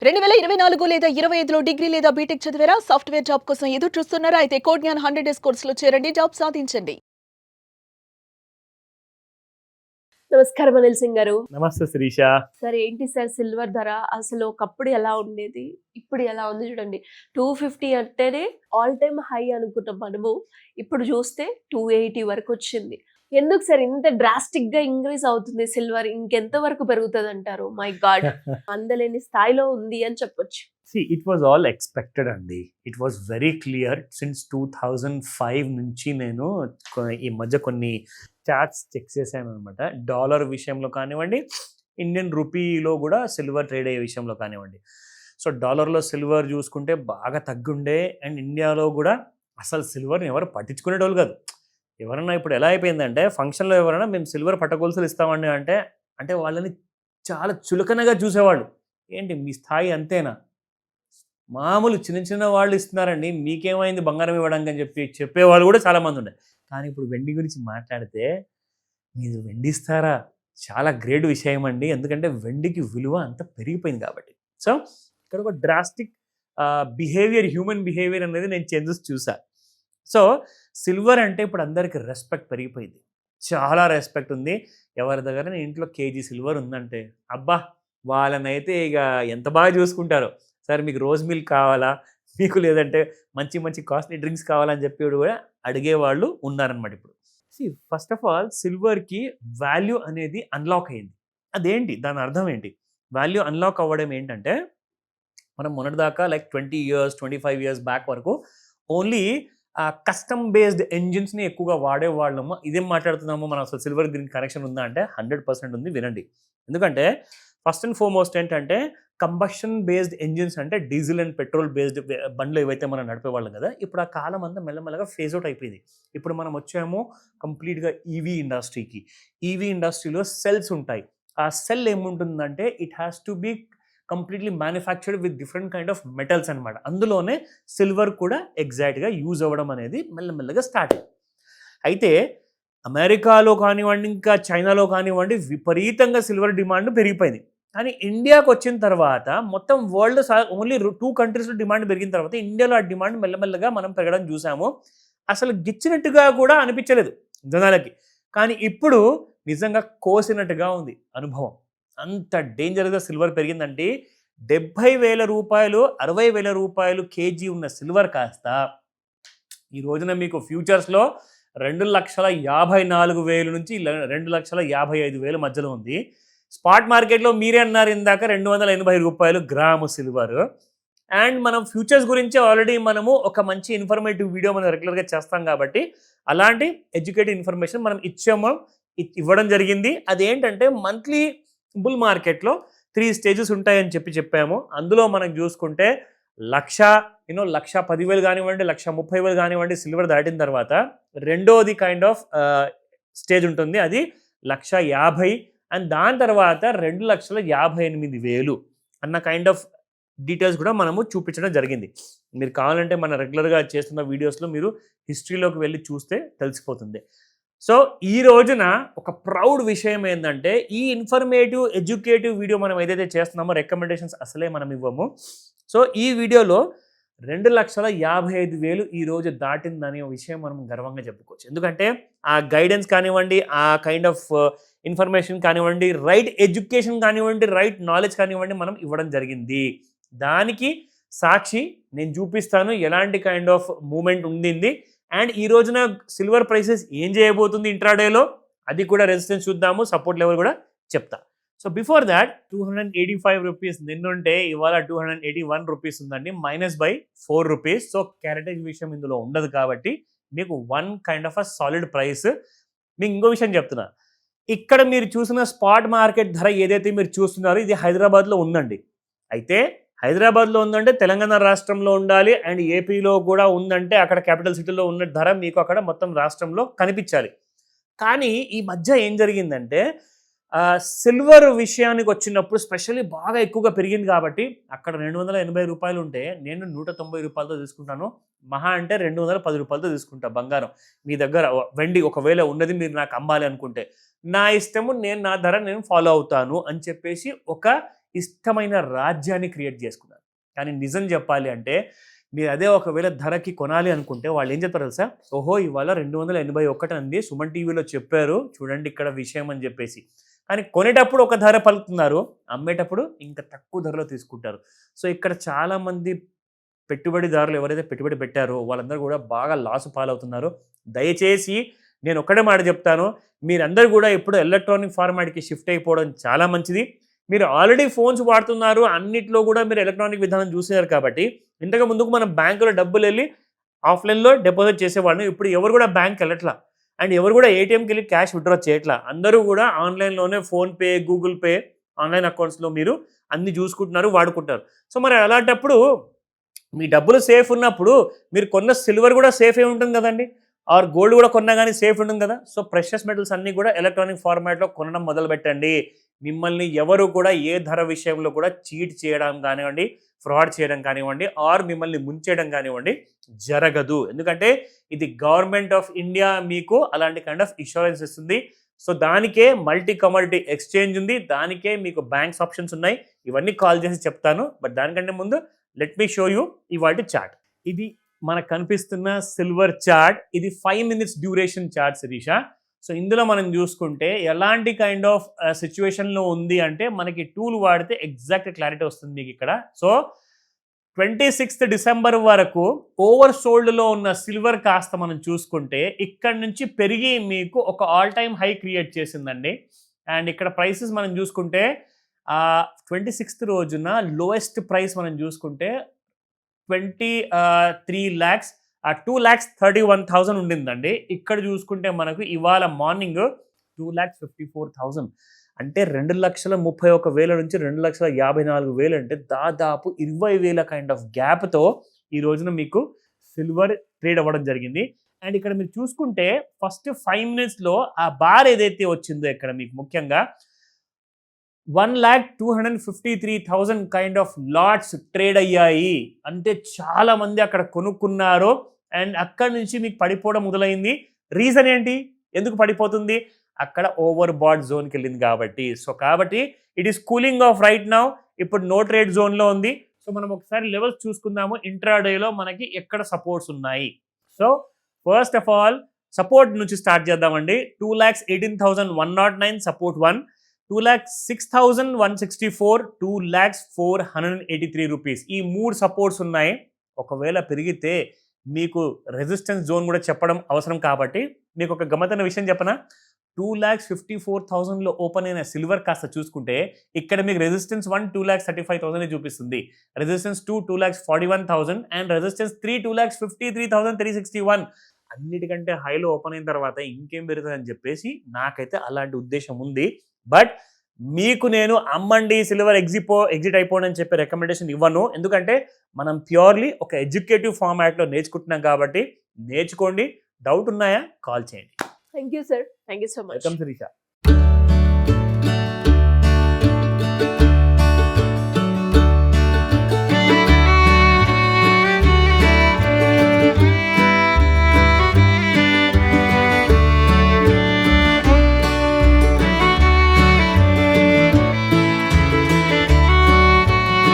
2024 లేదా 25లో డిగ్రీ లేదా బీటెక్ చదివారా? సాఫ్ట్‌వేర్ జాబ్ కోసం ఎదురు చూస్తున్నారా? అయితే కోడ్‌జ్ఞాన్ 100 డేస్ కోర్సులో చేరండి. జాబ్ సాధించండి. నమస్కారం అనిల్ సింగ్ గారు. నమస్తే శిరీష. సార్ ఏంటి సార్ సిల్వర్ ధర అసలు ఒకప్పుడు ఎలా ఉండేది? ఇప్పుడు ఎలా ఉంది చూడండి. 250 అంటేనే ఆల్ టైమ్ హై అనుకున్న మనము ఇప్పుడు చూస్తే 280 వరకు వచ్చింది. ఎందుకు సార్ ఇంత డ్రాస్టిక్‌గా ఇంక్రీజ్ అవుతుంది సిల్వర్? ఇంకెంత వరకు పెరుగుతదంటారు? My God! అందలేని స్థాయిలో ఉంది అని చెప్పొచ్చు. ఇట్ వాజ్ ఆల్ ఎక్స్‌పెక్టెడ్ అండి. It was very clear since 2005 నుంచి నేను ఈ మధ్య కొన్ని చార్ట్స్ చెక్ చేశాననమాట. డాలర్ విషయంలో కానివ్వండి, ఇండియన్ రూపీలో కూడా సిల్వర్ ట్రేడ్ అయ్యే విషయంలో కానివ్వండి. సో డాలర్‌లో సిల్వర్ చూసుకుంటే బాగా తగ్గుండే అండ్ ఇండియాలో కూడా అసలు సిల్వర్‌ని ఎవరు పట్టించుకునేటోళ్ళు కాదు. ఎవరన్నా ఇప్పుడు ఎలా అయిపోయిందంటే ఫంక్షన్‌లో ఎవరైనా మేము సిల్వర్ పట్టగొలుసులు ఇస్తామండి అంటే, అంటే వాళ్ళని చాలా చులకనగా చూసేవాళ్ళు. ఏంటి మీ స్థాయి అంతేనా? మామూలు చిన్న చిన్న వాళ్ళు ఇస్తున్నారండి. మీకేమైంది బంగారం ఇవ్వడానికి అని చెప్పేవాళ్ళు కూడా చాలామంది ఉండే. కానీ ఇప్పుడు వెండి గురించి మాట్లాడితే మీరు వెండి ఇస్తారా? చాలా గ్రేట్ విషయం అండి. ఎందుకంటే వెండికి విలువ అంత పెరిగిపోయింది కాబట్టి. సో ఇక్కడ ఒక డ్రాస్టిక్ హ్యూమన్ బిహేవియర్ అనేది నేను చేంజెస్ చూసా. సో సిల్వర్ అంటే ఇప్పుడు అందరికి రెస్పెక్ట్ పెరిగిపోయింది. చాలా రెస్పెక్ట్ ఉంది. ఎవరి దగ్గర ఇంట్లో కేజీ సిల్వర్ ఉందంటే అబ్బా! వాళ్ళనైతే ఇక ఎంత బాగా చూసుకుంటారో. సార్ మీకు రోజ్ మిల్క్ కావాలా? మీకు లేదంటే మంచి మంచి కాస్ట్లీ డ్రింక్స్ కావాలని చెప్పి కూడా అడిగేవాళ్ళు ఉన్నారనమాట ఇప్పుడు. ఫస్ట్ ఆఫ్ ఆల్ సిల్వర్‌కి వాల్యూ అనేది అన్లాక్ అయింది. అదేంటి? దాని అర్థం ఏంటి? వాల్యూ అన్లాక్ అవ్వడం ఏంటంటే మనం మొన్నటిదాకా లైక్ 20 ఇయర్స్, 25 ఇయర్స్ బ్యాక్ వరకు ఓన్లీ కస్టమ్ బేస్డ్ ఎంజిన్స్‌ని ఎక్కువగా వాడేవాళ్ళము. ఇదేం మాట్లాడుతున్నాము మనం అసలు సిల్వర్ దీనికి కనెక్షన్ ఉందా అంటే 100% ఉంది. వినండి. ఎందుకంటే ఫస్ట్ అండ్ ఫార్మోస్ట్ ఏంటంటే కంబషన్ బేస్డ్ ఎంజిన్స్ అంటే డీజిల్ అండ్ పెట్రోల్ బేస్డ్ బండ్లు ఏవైతే మనం నడిపేవాళ్ళం కదా, ఇప్పుడు ఆ కాలం అంతా మెల్లమెల్లగా ఫేజ్ అవుట్ అయిపోయింది. ఇప్పుడు మనం వచ్చాము కంప్లీట్గా ఈవీ ఇండస్ట్రీకి. ఈవీ ఇండస్ట్రీలో సెల్స్ ఉంటాయి. ఆ సెల్ ఏముంటుందంటే it has to be completely manufactured with different kind of metals అనమాట. అందులోనే సిల్వర్ కూడా ఎగ్జాక్ట్గా యూజ్ అవ్వడం అనేది మెల్లమెల్లగా స్టార్ట్ అయింది. అయితే అమెరికాలో కానివ్వండి, ఇంకా చైనాలో కానివ్వండి విపరీతంగా సిల్వర్ డిమాండ్ పెరిగిపోయింది. కానీ ఇండియాకి వచ్చిన తర్వాత మొత్తం వరల్డ్ ఓన్లీ 2 కంట్రీస్లో డిమాండ్ పెరిగిన తర్వాత ఇండియాలో ఆ డిమాండ్ మెల్లమెల్లగా మనం పెరగడం చూసాము. అసలు గిచ్చినట్టుగా కూడా అనిపించలేదు జనాలకి. కానీ ఇప్పుడు నిజంగా కోసినట్టుగా ఉంది అనుభవం. అంత డేంజర్గా సిల్వర్ పెరిగిందంటే 70,000 రూపాయలు, 60,000 రూపాయలు కేజీ ఉన్న సిల్వర్ కాస్త ఈ రోజున మీకు ఫ్యూచర్స్లో 2,54,000 నుంచి 2,55,000 మధ్యలో ఉంది. స్పాట్ మార్కెట్లో మీరే అన్నారు ఇందాక 280 రూపాయలు గ్రాము సిల్వర్. అండ్ మనం ఫ్యూచర్స్ గురించి ఆల్రెడీ మనము ఒక మంచి ఇన్ఫర్మేటివ్ వీడియో మనం రెగ్యులర్గా చేస్తాం కాబట్టి అలాంటి ఎడ్యుకేటివ్ ఇన్ఫర్మేషన్ మనం ఇవ్వడం జరిగింది. అదేంటంటే మంత్లీ బుల్ మార్కెట్లో 3 స్టేజెస్ ఉంటాయని చెప్పాము. అందులో మనం చూసుకుంటే 1,10,000 కానివ్వండి, 1,30,000 కానివ్వండి సిల్వర్ దాటిన తర్వాత రెండోది కైండ్ ఆఫ్ స్టేజ్ ఉంటుంది. అది 1,50,000 అండ్ దాని తర్వాత 2,58,000 అన్న కైండ్ ఆఫ్ డీటెయిల్స్ కూడా మనము చూపించడం జరిగింది. మీరు కావాలంటే మన రెగ్యులర్గా చేస్తున్న వీడియోస్లో మీరు హిస్టరీలోకి వెళ్ళి చూస్తే తెలిసిపోతుంది. సో ఈ రోజున ఒక ప్రౌడ్ విషయం ఏంటంటే ఈ ఇన్ఫర్మేటివ్ ఎడ్యుకేటివ్ వీడియో మనం ఏదైతే చేస్తున్నామో రికమెండేషన్స్ అసలే మనం ఇవ్వము. సో ఈ వీడియోలో 2,55,000 ఈ రోజు దాటిందనే విషయం మనం గర్వంగా చెప్పుకోవచ్చు. ఎందుకంటే ఆ గైడెన్స్ కానివ్వండి, ఆ కైండ్ ఆఫ్ ఇన్ఫర్మేషన్ కానివ్వండి, రైట్ ఎడ్యుకేషన్ కానివ్వండి, రైట్ నాలెడ్జ్ కానివ్వండి మనం ఇవ్వడం జరిగింది. దానికి సాక్షి నేను చూపిస్తాను ఎలాంటి కైండ్ ఆఫ్ మూమెంట్ ఉండింది. అండ్ ఈ రోజున సిల్వర్ ప్రైసెస్ ఏం చేయబోతుంది ఇంట్రాడేలో అది కూడా రెసిస్టెన్స్ చూద్దాము, సపోర్ట్ లెవెల్ కూడా చెప్తా. సో బిఫోర్ దాట్ 285 రూపీస్ నిన్నుంటే ఇవాళ 281 రూపీస్ ఉందండి, -4 రూపీస్. సో క్యారెటేజ్ విషయం ఇందులో ఉండదు కాబట్టి మీకు 1 kind of a solid price. మీకు ఇంకో విషయం చెప్తున్నా, ఇక్కడ మీరు చూసిన స్పాట్ మార్కెట్ ధర ఏదైతే మీరు చూస్తున్నారో ఇది హైదరాబాద్లో ఉందండి. అయితే హైదరాబాద్లో ఉందంటే తెలంగాణ రాష్ట్రంలో ఉండాలి అండ్ ఏపీలో కూడా ఉందంటే అక్కడ క్యాపిటల్ సిటీలో ఉన్న ధర మీకు అక్కడ మొత్తం రాష్ట్రంలో కనిపించాలి. కానీ ఈ మధ్య ఏం జరిగిందంటే సిల్వర్ విషయానికి వచ్చినప్పుడు స్పెషల్లీ బాగా ఎక్కువగా పెరిగింది కాబట్టి అక్కడ 280 రూపాయలు ఉంటే నేను 190 రూపాయలతో తీసుకుంటాను. మహా అంటే 210 రూపాయలతో తీసుకుంటా బంగారం. మీ దగ్గర వెండి ఒకవేళ ఉన్నది మీరు నాకు అమ్మాలి అనుకుంటే నా ఇష్టము, నా ధర నేను ఫాలో అవుతాను అని చెప్పేసి ఒక ఇష్టమైన రాజ్యాన్ని క్రియేట్ చేసుకున్నారు. కానీ నిజం చెప్పాలి అంటే మీరు అదే ఒకవేళ ధరకి కొనాలి అనుకుంటే వాళ్ళు ఏం చెప్తారు తెలుసా, ఓహో ఇవాళ 281 అంది, సుమన్ టీవీలో చెప్పారు చూడండి ఇక్కడ విషయం అని చెప్పేసి. కానీ కొనేటప్పుడు ఒక ధర పలుకుతున్నారు, అమ్మేటప్పుడు ఇంకా తక్కువ ధరలో తీసుకుంటారు. సో ఇక్కడ చాలామంది పెట్టుబడిదారులు ఎవరైతే పెట్టుబడి పెట్టారో వాళ్ళందరూ కూడా బాగా లాసు పాలవుతున్నారు. దయచేసి నేను ఒక్కడే మాట చెప్తాను, మీరందరూ కూడా ఇప్పుడు ఎలక్ట్రానిక్ ఫార్మాట్కి షిఫ్ట్ అయిపోవడం చాలా మంచిది. మీరు ఆల్రెడీ ఫోన్స్ వాడుతున్నారు, అన్నిట్లో కూడా మీరు ఎలక్ట్రానిక్ విధానం చూసినారు కాబట్టి ఇంతకు ముందుకు మనం బ్యాంకులో డబ్బులు వెళ్ళి ఆఫ్లైన్లో డిపాజిట్ చేసేవాళ్ళం. ఇప్పుడు ఎవరు కూడా బ్యాంక్ వెళ్ళట్లా అండ్ ఎవరు కూడా ఏటీఎంకి వెళ్ళి క్యాష్ విత్డ్రా చేయట్లా. అందరూ కూడా ఆన్లైన్లోనే ఫోన్పే, గూగుల్ పే, ఆన్లైన్ అకౌంట్స్లో మీరు అన్ని చూసుకుంటున్నారు, వాడుకుంటారు. సో మరి అలాంటప్పుడు మీ డబ్బులు సేఫ్ ఉన్నప్పుడు మీరు కొన్న సిల్వర్ కూడా సేఫే ఉంటుంది కదండి, ఆర్ గోల్డ్ కూడా కొన్నా కానీ సేఫ్ ఉంటుంది కదా. సో ప్రెషియస్ మెటల్స్ అన్నీ కూడా ఎలక్ట్రానిక్ ఫార్మాట్లో కొనడం మొదలుపెట్టండి. మిమ్మల్ని ఎవరు కూడా ఏ ధర విషయంలో కూడా చీట్ చేయడం కానివ్వండి, ఫ్రాడ్ చేయడం కానివ్వండి, ఆర్ మిమ్మల్ని ముంచేయడం కానివ్వండి జరగదు. ఎందుకంటే ఇది గవర్నమెంట్ ఆఫ్ ఇండియా మీకు అలాంటి కైండ్ ఆఫ్ ఇన్సూరెన్స్ ఇస్తుంది. సో దానికే మల్టీ కమోడిటీ ఎక్స్చేంజ్ ఉంది, దానికే మీకు బ్యాంక్స్ ఆప్షన్స్ ఉన్నాయి. ఇవన్నీ కాల్ చేసి చెప్తాను. బట్ దానికంటే ముందు లెట్ మీ షో యూ ఇవాటి చార్ట్. ఇది మనకు కనిపిస్తున్న సిల్వర్ చార్ట్. ఇది 5 minutes duration chart Sirisha. So ఇందులో మనం చూసుకుంటే ఎలాంటి కైండ్ ఆఫ్ సిచ్యువేషన్లో ఉంది అంటే మనకి టూల్ వాడితే ఎగ్జాక్ట్ క్లారిటీ వస్తుంది మీకు ఇక్కడ. సో 26th December వరకు ఓవర్ సోల్డ్లో ఉన్న సిల్వర్ కాస్త మనం చూసుకుంటే ఇక్కడ నుంచి పెరిగి మీకు ఒక ఆల్ టైమ్ హై క్రియేట్ చేసిందండి. అండ్ ఇక్కడ ప్రైసెస్ మనం చూసుకుంటే 26th రోజున లోయెస్ట్ ప్రైస్ మనం చూసుకుంటే 23 lakhs 2,31,000 ఉండిందండి. ఇక్కడ చూసుకుంటే మనకు ఇవాళ మార్నింగ్ 2,54,000 అంటే 2,31,000 నుంచి 2,54,000 అంటే దాదాపు 20,000 కైండ్ ఆఫ్ గ్యాప్తో ఈ రోజున మీకు సిల్వర్ ట్రేడ్ అవ్వడం జరిగింది. అండ్ ఇక్కడ మీరు చూసుకుంటే ఫస్ట్ 5 minutesలో ఆ బార్ ఏదైతే వచ్చిందో ఇక్కడ మీకు ముఖ్యంగా 1,253,000 కైండ్ ఆఫ్ లాట్స్ ట్రేడ్ అయ్యాయి. అంటే చాలా మంది అక్కడ కొనుక్కున్నారు అండ్ అక్కడి నుంచి మీకు పడిపోవడం మొదలైంది. రీజన్ ఏంటి, ఎందుకు పడిపోతుంది, అక్కడ ఓవర్ బాట్ జోన్కి వెళ్ళింది కాబట్టి. సో కాబట్టి it is cooling of right now. ఇప్పుడు నో ట్రేడ్ జోన్లో ఉంది. సో మనం ఒకసారి లెవెల్స్ చూసుకుందాము. ఇంట్రాడేలో మనకి ఎక్కడ సపోర్ట్స్ ఉన్నాయి. So first of all support నుంచి స్టార్ట్ చేద్దామండి. 2,18,109 సపోర్ట్ 1, 2,06,164, 2,04,183 రూపీస్. ఈ 3 సపోర్ట్స్ ఉన్నాయి. ఒకవేళ పెరిగితే మీకు రెసిస్టెన్స్ జోన్ కూడా చెప్పడం అవసరం కాబట్టి మీకు ఒక గమ్మత్తైన విషయం చెప్పనా, 2,54,000లో ఓపెన్ అయిన సిల్వర్ కాస్త చూసుకుంటే ఇక్కడ మీకు రెసిస్టెన్స్ 1 2,35,000 చూపిస్తుంది, రెసిస్టెన్స్ 2 2,41,000 అండ్ రెసిస్టెన్స్ 3 2,53,361. అన్నిటికంటే హైలో ఓపెన్ అయిన తర్వాత ఇంకేం పెరుగుతుందని చెప్పేసి నాకైతే అలాంటి ఉద్దేశం ఉంది. బట్ మీకు నేను అమ్మండి సిల్వర్ ఎగ్జిట్ అయిపోండి అని చెప్పి రికమెండేషన్ ఇవ్వను. ఎందుకంటే మనం ప్యూర్లీ ఒక ఎడ్యుకేటివ్ ఫార్మాట్లో నేర్చుకుంటున్నాం కాబట్టి నేర్చుకోండి. డౌట్ ఉన్నాయా కాల్ చేయండి. Thank you sir, thank you so much. Welcome Sirisha.